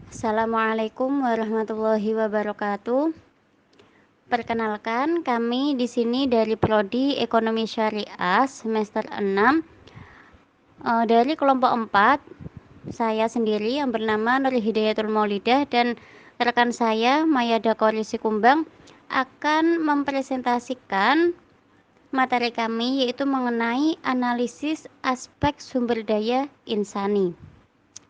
Assalamualaikum warahmatullahi wabarakatuh. Perkenalkan, kami di sini dari Prodi Ekonomi Syariah semester 6 dari kelompok 4. Saya sendiri yang bernama Nur Hidayatul Maulidah dan rekan saya Mayada Korisi Kumbang akan mempresentasikan materi kami yaitu mengenai analisis aspek sumber daya insani.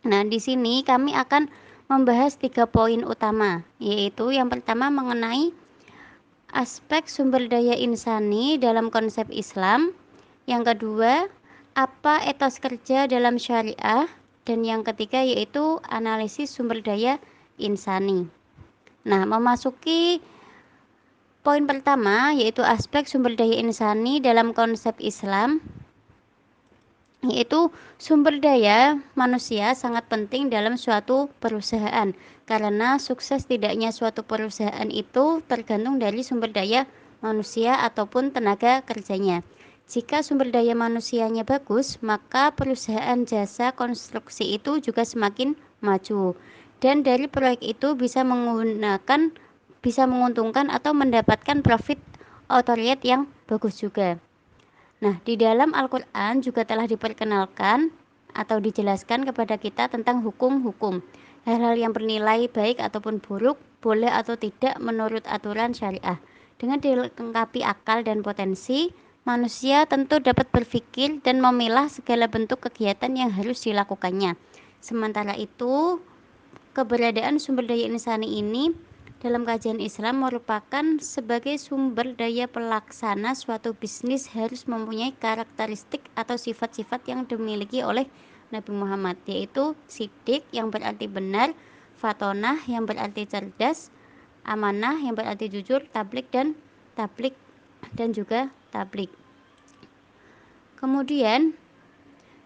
Nah, di sini kami akan membahas 3 poin utama, yaitu yang pertama mengenai aspek sumber daya insani dalam konsep Islam, yang kedua, apa etos kerja dalam syariah, dan yang ketiga yaitu analisis sumber daya insani. Nah, memasuki poin pertama yaitu aspek sumber daya insani dalam konsep Islam, yaitu sumber daya manusia sangat penting dalam suatu perusahaan karena sukses tidaknya suatu perusahaan itu tergantung dari sumber daya manusia ataupun tenaga kerjanya. Jika sumber daya manusianya bagus, maka perusahaan jasa konstruksi itu juga semakin maju dan dari proyek itu bisa menguntungkan atau mendapatkan profit atau rate yang bagus juga. Nah, di dalam Al-Quran juga telah diperkenalkan atau dijelaskan kepada kita tentang hukum-hukum. Hal-hal yang bernilai baik ataupun buruk, boleh atau tidak menurut aturan syariah. Dengan dilengkapi akal dan potensi, manusia tentu dapat berpikir dan memilah segala bentuk kegiatan yang harus dilakukannya. Sementara itu, keberadaan sumber daya insani ini dalam kajian Islam merupakan sebagai sumber daya pelaksana suatu bisnis harus mempunyai karakteristik atau sifat-sifat yang dimiliki oleh Nabi Muhammad, yaitu sidik yang berarti benar, fatonah yang berarti cerdas, amanah yang berarti jujur, tablik dan juga tablik. Kemudian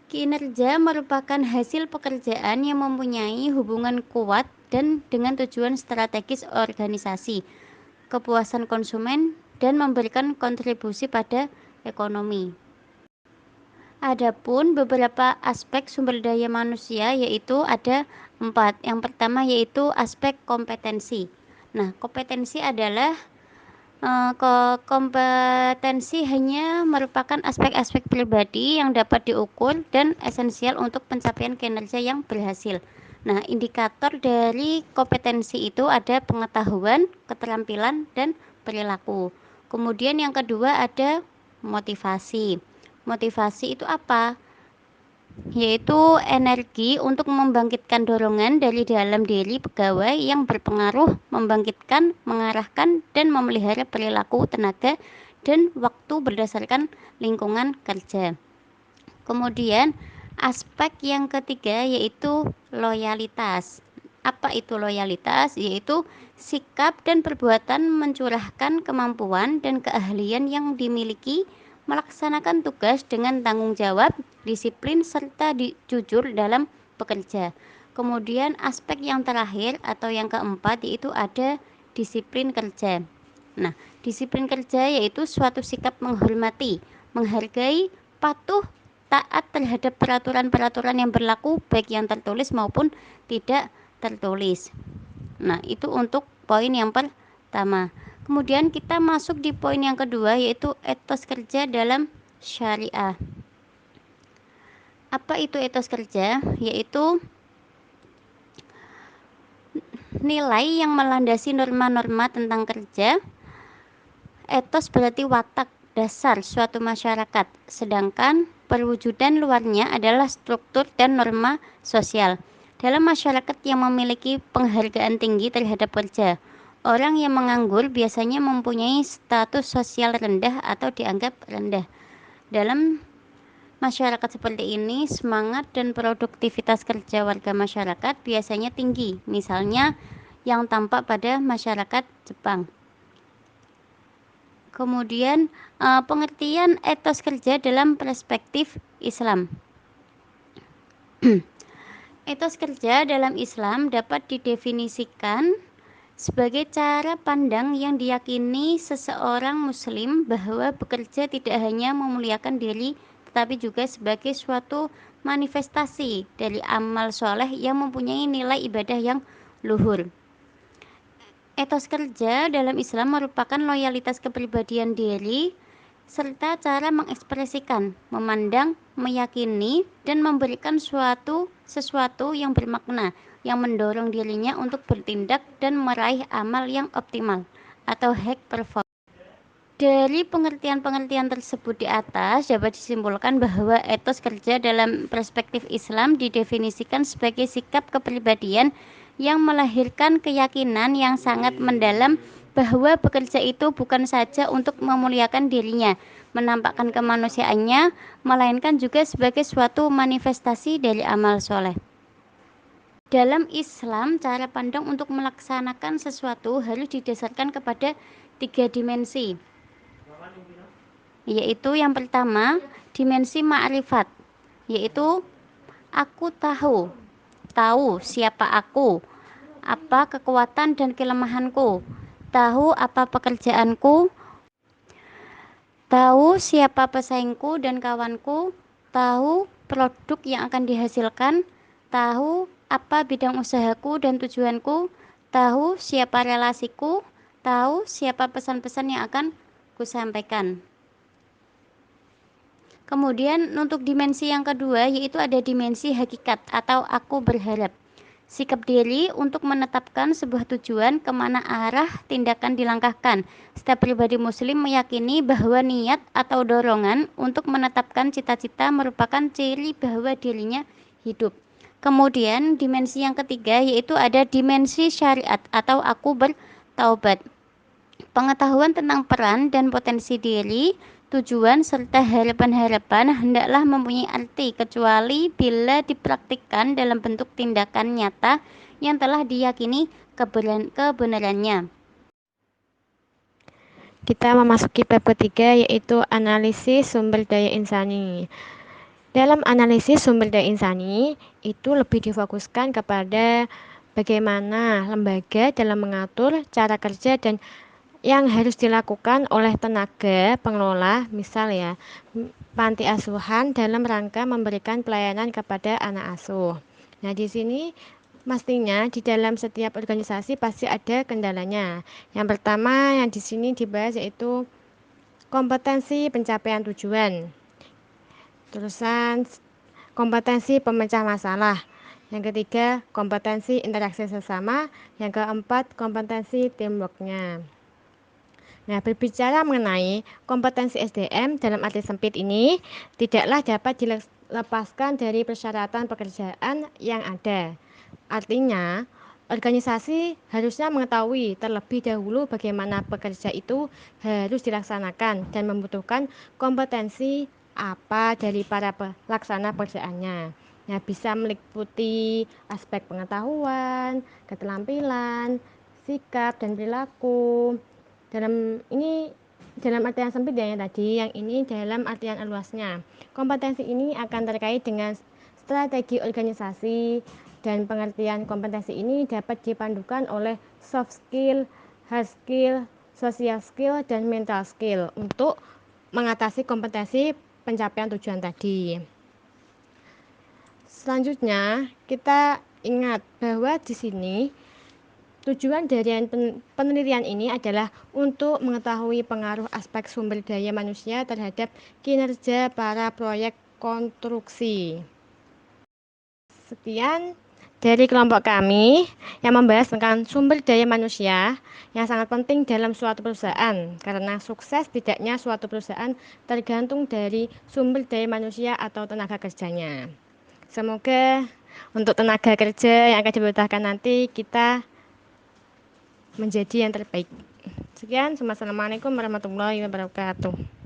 kinerja merupakan hasil pekerjaan yang mempunyai hubungan kuat dan dengan tujuan strategis organisasi, kepuasan konsumen, dan memberikan kontribusi pada ekonomi. Adapun beberapa aspek sumber daya manusia yaitu ada 4. Yang pertama yaitu aspek kompetensi. Nah, kompetensi adalah kompetensi hanya merupakan aspek-aspek pribadi yang dapat diukur dan esensial untuk pencapaian kinerja yang berhasil. Nah, indikator dari kompetensi itu ada pengetahuan, keterampilan, dan perilaku. Kemudian yang kedua ada motivasi. Motivasi itu apa? Yaitu energi untuk membangkitkan dorongan dari dalam diri pegawai yang berpengaruh membangkitkan, mengarahkan, dan memelihara perilaku, tenaga, dan waktu berdasarkan lingkungan kerja. Kemudian aspek yang ketiga yaitu loyalitas. Apa itu loyalitas? Yaitu sikap dan perbuatan mencurahkan kemampuan dan keahlian yang dimiliki, melaksanakan tugas dengan tanggung jawab, disiplin, serta jujur dalam bekerja. Kemudian aspek yang terakhir atau yang keempat yaitu ada disiplin kerja. Nah, disiplin kerja yaitu suatu sikap menghormati, menghargai, patuh, taat terhadap peraturan-peraturan yang berlaku baik yang tertulis maupun tidak tertulis. Nah, itu untuk poin yang pertama. Kemudian kita masuk di poin yang kedua yaitu etos kerja dalam syariah. Apa itu etos kerja? Yaitu nilai yang melandasi norma-norma tentang kerja. Etos berarti watak dasar suatu masyarakat, sedangkan perwujudan luarnya adalah struktur dan norma sosial. Dalam masyarakat yang memiliki penghargaan tinggi terhadap kerja, orang yang menganggur biasanya mempunyai status sosial rendah atau dianggap rendah. Dalam masyarakat seperti ini, semangat dan produktivitas kerja warga masyarakat biasanya tinggi, misalnya yang tampak pada masyarakat Jepang. Kemudian pengertian etos kerja dalam perspektif Islam. Etos kerja dalam Islam dapat didefinisikan sebagai cara pandang yang diyakini seseorang muslim bahwa bekerja tidak hanya memuliakan diri tetapi juga sebagai suatu manifestasi dari amal soleh yang mempunyai nilai ibadah yang luhur. Etos kerja dalam Islam merupakan loyalitas kepribadian diri serta cara mengekspresikan, memandang, meyakini, dan memberikan sesuatu yang bermakna yang mendorong dirinya untuk bertindak dan meraih amal yang optimal atau high performance. Dari pengertian-pengertian tersebut di atas dapat disimpulkan bahwa etos kerja dalam perspektif Islam didefinisikan sebagai sikap kepribadian yang melahirkan keyakinan yang sangat mendalam bahwa bekerja itu bukan saja untuk memuliakan dirinya, menampakkan kemanusiaannya, melainkan juga sebagai suatu manifestasi dari amal soleh. Dalam Islam, cara pandang untuk melaksanakan sesuatu harus didasarkan kepada 3 dimensi, yaitu yang pertama dimensi ma'rifat, yaitu aku tahu siapa aku, apa kekuatan dan kelemahanku, tahu apa pekerjaanku, tahu siapa pesaingku dan kawanku, tahu produk yang akan dihasilkan, tahu apa bidang usahaku dan tujuanku, tahu siapa relasiku, tahu siapa pesan-pesan yang akan kusampaikan. Kemudian untuk dimensi yang kedua yaitu ada dimensi hakikat atau aku berharap. Sikap diri untuk menetapkan sebuah tujuan kemana arah tindakan dilangkahkan. Setiap pribadi muslim meyakini bahwa niat atau dorongan untuk menetapkan cita-cita merupakan ciri bahwa dirinya hidup. Kemudian dimensi yang ketiga yaitu ada dimensi syariat atau aku bertaubat. Pengetahuan tentang peran dan potensi diri, tujuan, serta harapan-harapan hendaklah mempunyai arti kecuali bila dipraktikkan dalam bentuk tindakan nyata yang telah diyakini kebenarannya. Kita memasuki bab ketiga yaitu analisis sumber daya insani. Dalam analisis sumber daya insani itu lebih difokuskan kepada bagaimana lembaga dalam mengatur cara kerja dan yang harus dilakukan oleh tenaga pengelola, misal ya, panti asuhan dalam rangka memberikan pelayanan kepada anak asuh. Nah, di sini mestinya di dalam setiap organisasi pasti ada kendalanya. Yang pertama yang di sini dibahas yaitu kompetensi pencapaian tujuan. Terusan kompetensi pemecah masalah. Yang ketiga, kompetensi interaksi sesama. Yang keempat, kompetensi teamworknya. Nah, berbicara mengenai kompetensi SDM dalam arti sempit ini, tidaklah dapat dilepaskan dari persyaratan pekerjaan yang ada. Artinya, organisasi harusnya mengetahui terlebih dahulu bagaimana pekerja itu harus dilaksanakan dan membutuhkan kompetensi apa dari para pelaksana pekerjaannya. Nah, bisa meliputi aspek pengetahuan, keterampilan, sikap dan perilaku. Dalam artian sempit ya tadi, yang ini dalam artian luasnya. Kompetensi ini akan terkait dengan strategi organisasi dan pengertian kompetensi ini dapat dipandukan oleh soft skill, hard skill, social skill, dan mental skill untuk mengatasi kompetensi pencapaian tujuan tadi. Selanjutnya, kita ingat bahwa di sini tujuan dari penelitian ini adalah untuk mengetahui pengaruh aspek sumber daya manusia terhadap kinerja para proyek konstruksi. Sekian dari kelompok kami yang membahas tentang sumber daya manusia yang sangat penting dalam suatu perusahaan, karena sukses tidaknya suatu perusahaan tergantung dari sumber daya manusia atau tenaga kerjanya. Semoga untuk tenaga kerja yang akan dibutuhkan nanti kita menjadi yang terbaik. Sekian, assalamualaikum warahmatullahi wabarakatuh.